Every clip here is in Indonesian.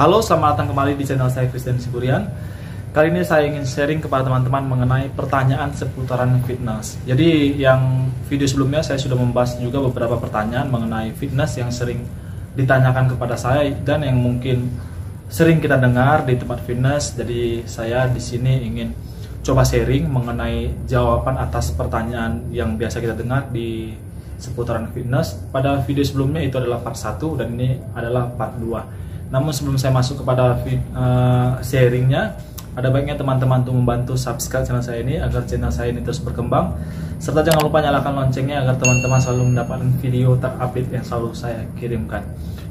Halo, selamat datang kembali di channel saya Christian Siburian. Kali ini saya ingin sharing kepada teman-teman mengenai pertanyaan seputaran fitness. Jadi yang video sebelumnya saya sudah membahas juga beberapa pertanyaan mengenai fitness yang sering ditanyakan kepada saya dan yang mungkin sering kita dengar di tempat fitness. Jadi saya di sini ingin coba sharing mengenai jawaban atas pertanyaan yang biasa kita dengar di seputaran fitness. Pada video sebelumnya itu adalah part 1 dan ini adalah part 2. Namun sebelum saya masuk kepada sharingnya, ada baiknya teman-teman untuk membantu subscribe channel saya ini agar channel saya ini terus berkembang, serta jangan lupa nyalakan loncengnya agar teman-teman selalu mendapatkan video terupdate yang selalu saya kirimkan.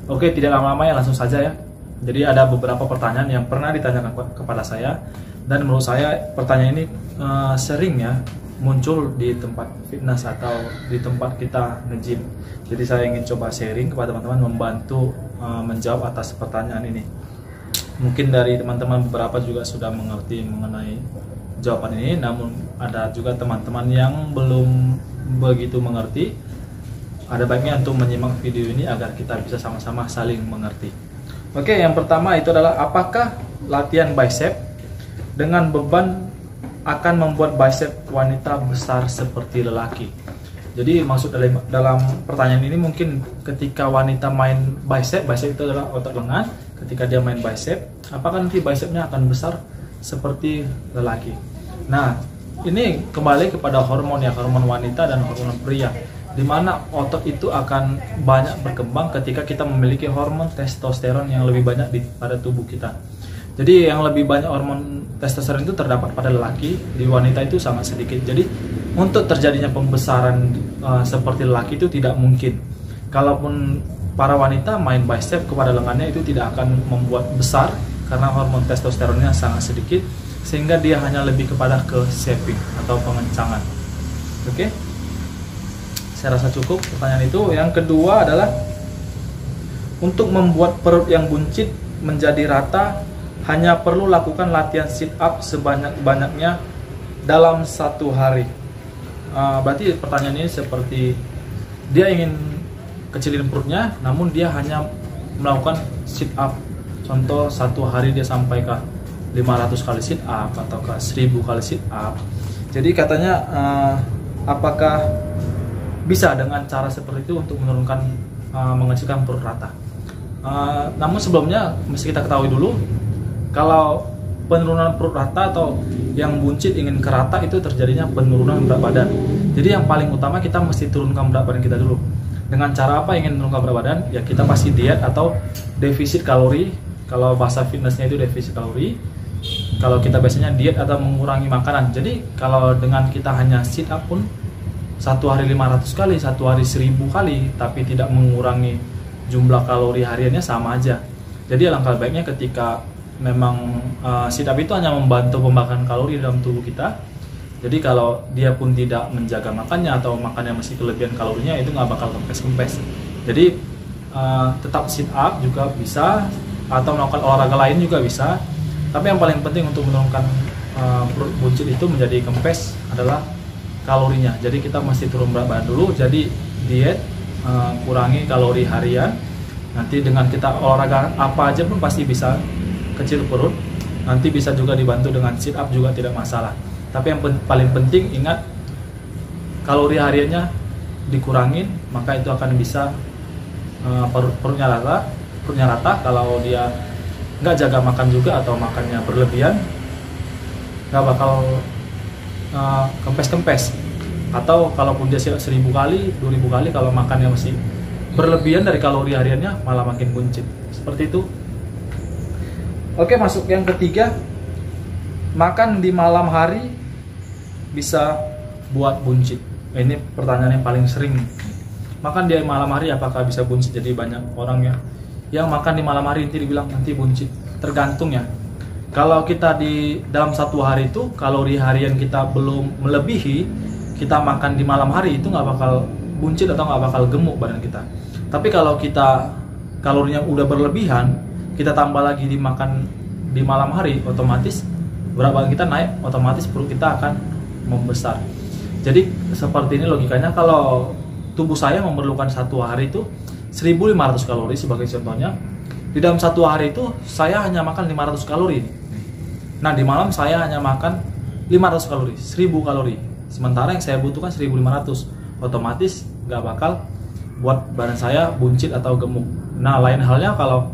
Oke, tidak lama-lama ya, langsung saja ya. Jadi ada beberapa pertanyaan yang pernah ditanyakan kepada saya, dan menurut saya pertanyaan ini sering ya muncul di tempat fitness atau di tempat kita nge-gym. Jadi saya ingin coba sharing kepada teman-teman, membantu menjawab atas pertanyaan ini. Mungkin dari teman-teman beberapa juga sudah mengerti mengenai jawaban ini, namun ada juga teman-teman yang belum begitu mengerti. Ada baiknya untuk menyimak video ini agar kita bisa sama-sama saling mengerti. Oke, yang pertama itu adalah apakah latihan bicep dengan beban akan membuat bicep wanita besar seperti lelaki? Jadi maksud dalam pertanyaan ini mungkin ketika wanita main bicep itu adalah otot lengan. Ketika dia main bicep, apakah nanti bicepnya akan besar seperti lelaki? Nah, ini kembali kepada hormon ya, hormon wanita dan hormon pria, di mana otot itu akan banyak berkembang ketika kita memiliki hormon testosteron yang lebih banyak pada tubuh kita. Jadi yang lebih banyak hormon testosteron itu terdapat pada lelaki, di wanita itu sangat sedikit. Jadi untuk terjadinya pembesaran seperti lelaki itu tidak mungkin. Kalaupun para wanita main bicep kepada lengannya, itu tidak akan membuat besar karena hormon testosteronnya sangat sedikit, sehingga dia hanya lebih kepada ke shaping atau pengencangan. Oke, saya rasa cukup pertanyaan itu. Yang kedua adalah untuk membuat perut yang buncit menjadi rata hanya perlu lakukan latihan sit up sebanyak-banyaknya dalam 1 hari. Berarti pertanyaan ini seperti dia ingin kecilin perutnya, namun dia hanya melakukan sit up. Contoh 1 hari dia sampai ke 500 kali sit up atau ke 1000 kali sit up. Jadi katanya apakah bisa dengan cara seperti itu untuk menurunkan mengecilkan perut rata? Namun sebelumnya mesti kita ketahui dulu, kalau penurunan perut rata atau yang buncit ingin ke rata itu terjadinya penurunan berat badan. Jadi yang paling utama kita mesti turunkan berat badan kita dulu. Dengan cara apa ingin menurunkan berat badan? Ya kita pasti diet atau defisit kalori. Kalau bahasa fitnessnya itu defisit kalori. Kalau kita biasanya diet atau mengurangi makanan. Jadi kalau dengan kita hanya sit up pun 1 hari 500 kali, 1 hari 1000 kali, tapi tidak mengurangi jumlah kalori hariannya, sama aja. Jadi alangkah baiknya ketika memang sit up itu hanya membantu pembakaran kalori dalam tubuh kita. Jadi kalau dia pun tidak menjaga makannya atau makannya masih kelebihan kalorinya, itu nggak bakal kempes-kempes. Jadi tetap sit up juga bisa, atau melakukan olahraga lain juga bisa. Tapi yang paling penting untuk menurunkan perut buncit itu menjadi kempes adalah kalorinya. Jadi kita mesti turun berat badan dulu. Jadi diet, kurangi kalori harian. Nanti dengan kita olahraga apa aja pun pasti bisa kecil perut. Nanti bisa juga dibantu dengan sit up juga tidak masalah. Tapi yang paling penting ingat, kalori hariannya dikurangin, maka itu akan bisa perutnya rata. Kalau dia nggak jaga makan juga atau makannya berlebihan, nggak bakal kempes-kempes. Atau kalaupun dia 1000 kali, 2000 kali, kalau makannya masih berlebihan dari kalori hariannya, malah makin buncit. Seperti itu. Oke, masuk yang ketiga. Makan di malam hari bisa buat buncit. Ini pertanyaan yang paling sering. Makan di malam hari apakah bisa buncit? Jadi banyak orang ya yang makan di malam hari nanti dibilang nanti buncit. Tergantung ya. Kalau kita di dalam 1 hari itu kalori harian kita belum melebihi, kita makan di malam hari itu nggak bakal buncit atau nggak bakal gemuk badan kita. Tapi kalau kita kalorinya udah berlebihan, kita tambah lagi dimakan di malam hari, otomatis berat badan kita naik, otomatis perut kita akan membesar. Jadi seperti ini logikanya. Kalau tubuh saya memerlukan 1 hari itu 1500 kalori sebagai contohnya, di dalam satu hari itu saya hanya makan 500 kalori. Nah, di malam saya hanya makan 500 kalori, 1000 kalori. Sementara yang saya butuhkan 1500. Otomatis nggak bakal buat badan saya buncit atau gemuk. Nah, lain halnya kalau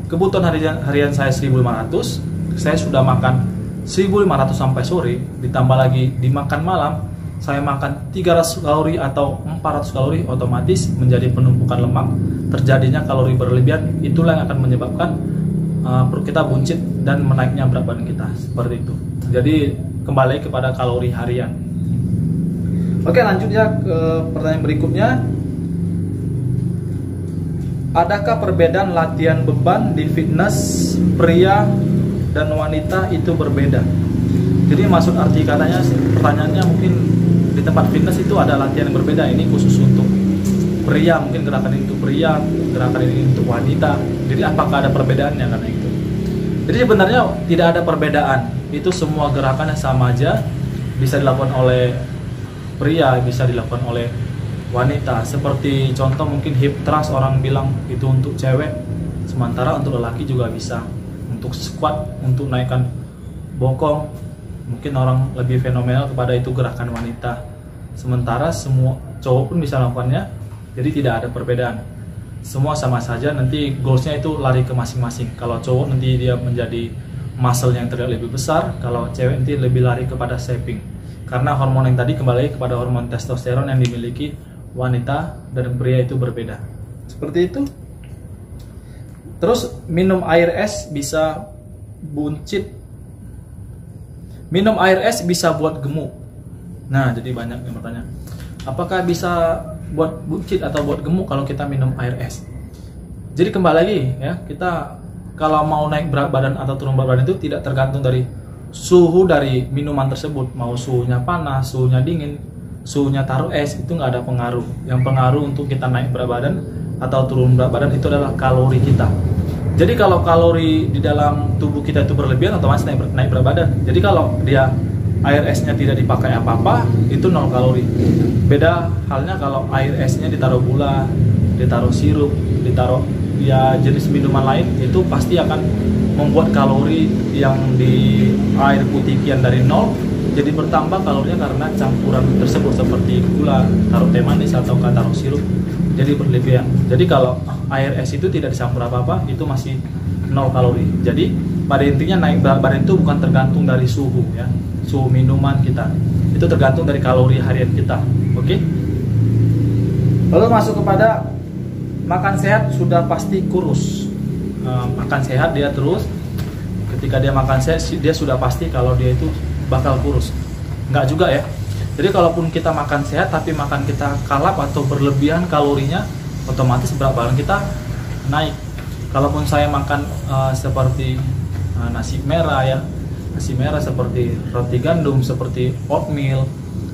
kebutuhan harian saya 1500, saya sudah makan 1500 sampai sore, ditambah lagi dimakan malam, saya makan 300 kalori atau 400 kalori, otomatis menjadi penumpukan lemak, terjadinya kalori berlebihan. Itulah yang akan menyebabkan perut kita buncit dan menaiknya berat badan kita, seperti itu. Jadi kembali kepada kalori harian. Oke, lanjut ya ke pertanyaan berikutnya. Adakah perbedaan latihan beban di fitness pria dan wanita itu berbeda? Jadi maksud arti katanya, pertanyaannya mungkin di tempat fitness itu ada latihan yang berbeda. Ini khusus untuk pria, mungkin gerakan ini untuk pria, gerakan ini untuk wanita. Jadi apakah ada perbedaannya karena itu? Jadi sebenarnya tidak ada perbedaan. Itu semua gerakannya sama aja, bisa dilakukan oleh pria, bisa dilakukan oleh wanita. Seperti contoh mungkin hip thrust, orang bilang itu untuk cewek, sementara untuk lelaki juga bisa. Untuk squat, untuk naikkan bokong, mungkin orang lebih fenomenal kepada itu gerakan wanita, sementara semua cowok pun bisa melakukannya. Jadi tidak ada perbedaan, semua sama saja. Nanti goalsnya itu lari ke masing-masing. Kalau cowok nanti dia menjadi muscle yang terlihat lebih besar, kalau cewek nanti lebih lari kepada shaping. Karena hormon yang tadi kembali kepada hormon testosteron yang dimiliki wanita dan pria itu berbeda. Seperti itu. Terus minum air es bisa buncit. Minum air es bisa buat gemuk. Nah, jadi banyak yang bertanya, apakah bisa buat buncit atau buat gemuk kalau kita minum air es? Jadi kembali lagi ya, kita kalau mau naik berat badan atau turun berat badan itu tidak tergantung dari suhu dari minuman tersebut. Mau suhunya panas, suhunya dingin, suhunya taruh es, itu nggak ada pengaruh. Yang pengaruh untuk kita naik berat badan atau turun berat badan itu adalah kalori kita. Jadi kalau kalori di dalam tubuh kita itu berlebihan, otomatis naik berat badan. Jadi kalau dia air esnya tidak dipakai apa-apa, itu 0 kalori. Beda halnya kalau air esnya ditaruh gula, ditaruh sirup, ditaruh ya jenis minuman lain, itu pasti akan membuat kalori yang di air putih kian dari 0 jadi bertambah kalorinya karena campuran tersebut, seperti gula, taruh teh manis atau taruh sirup, jadi berlebihan. Jadi kalau air es itu tidak dicampur apa-apa, itu masih 0 kalori. Jadi pada intinya naik berat badan itu bukan tergantung dari suhu ya, suhu minuman kita, itu tergantung dari kalori harian kita. Oke. Lalu masuk kepada makan sehat sudah pasti kurus. Makan sehat dia terus, ketika dia makan sehat dia sudah pasti kalau dia itu bakal kurus. Enggak juga ya. Jadi kalaupun kita makan sehat tapi makan kita kalap atau berlebihan kalorinya, otomatis berat badan kita naik. Kalaupun saya makan seperti nasi merah ya, nasi merah seperti roti gandum, seperti oatmeal,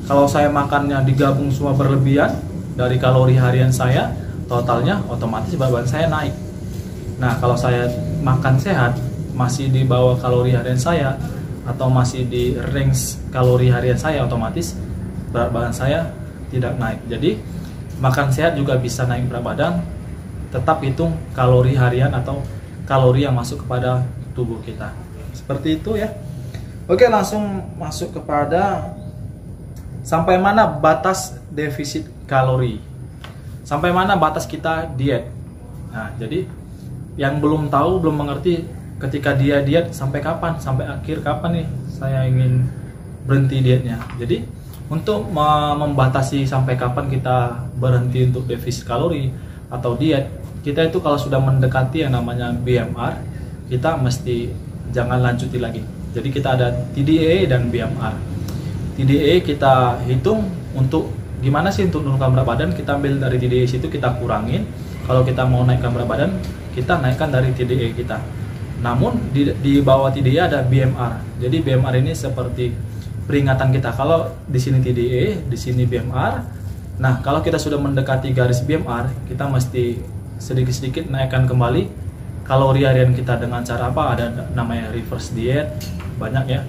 kalau saya makannya digabung semua berlebihan dari kalori harian saya, totalnya otomatis berat badan saya naik. Nah, kalau saya makan sehat masih di bawah kalori harian saya atau masih di range kalori harian saya, otomatis berat badan saya tidak naik. Jadi makan sehat juga bisa naik berat badan, tetap hitung kalori harian atau kalori yang masuk kepada tubuh kita. Seperti itu ya. Oke, langsung masuk kepada sampai mana batas defisit kalori, sampai mana batas kita diet. Nah, jadi yang belum tahu, belum mengerti ketika dia diet sampai kapan, sampai akhir kapan nih saya ingin berhenti dietnya. Jadi untuk membatasi sampai kapan kita berhenti untuk defisit kalori atau diet, kita itu kalau sudah mendekati yang namanya BMR, kita mesti jangan lanjuti lagi. Jadi kita ada TDA dan BMR. TDA kita hitung untuk gimana sih untuk menurunkan berat badan, kita ambil dari TDA situ kita kurangin. Kalau kita mau naikkan berat badan, kita naikkan dari TDA kita. Namun di bawah TDA ada BMR. Jadi BMR ini seperti peringatan kita. Kalau di sini TDA, di sini BMR. Nah, kalau kita sudah mendekati garis BMR, kita mesti sedikit-sedikit naikkan kembali kalori harian kita dengan cara apa? Ada namanya reverse diet, banyak ya.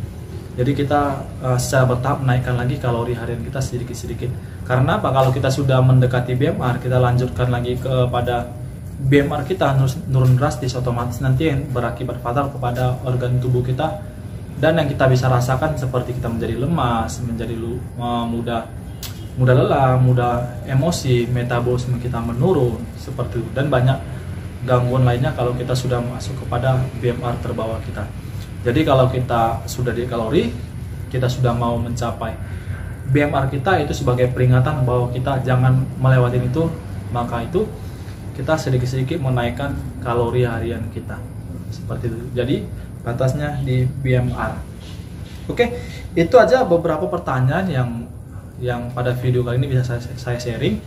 Jadi kita secara bertahap naikkan lagi kalori harian kita sedikit-sedikit. Karena apa? Kalau kita sudah mendekati BMR, kita lanjutkan lagi kepada BMR kita nurun drastis, otomatis nanti yang berakibat fatal kepada organ tubuh kita, dan yang kita bisa rasakan seperti kita menjadi lemas, menjadi mudah lelah, mudah emosi, metabolisme kita menurun seperti itu, dan banyak gangguan lainnya kalau kita sudah masuk kepada BMR terbawah kita. Jadi kalau kita sudah di kalori, kita sudah mau mencapai BMR kita, itu sebagai peringatan bahwa kita jangan melewati itu, maka itu kita sedikit-sedikit menaikkan kalori harian kita seperti itu. Jadi batasnya di BMR. Oke, itu aja beberapa pertanyaan yang pada video kali ini bisa saya sharing.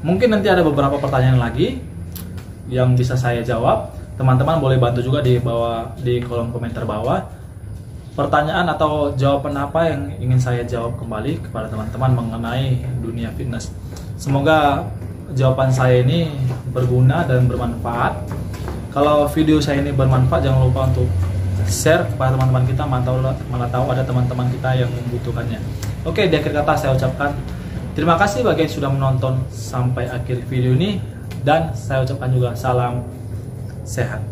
Mungkin nanti ada beberapa pertanyaan lagi yang bisa saya jawab. Teman-teman boleh bantu juga di bawah, di kolom komentar bawah, pertanyaan atau jawaban apa yang ingin saya jawab kembali kepada teman-teman mengenai dunia fitness. Semoga jawaban saya ini berguna dan bermanfaat. Kalau video saya ini bermanfaat, jangan lupa untuk share kepada teman-teman kita, mana tahu ada teman-teman kita yang membutuhkannya. Oke, di akhir kata saya ucapkan terima kasih bagi yang sudah menonton sampai akhir video ini, dan saya ucapkan juga salam sehat.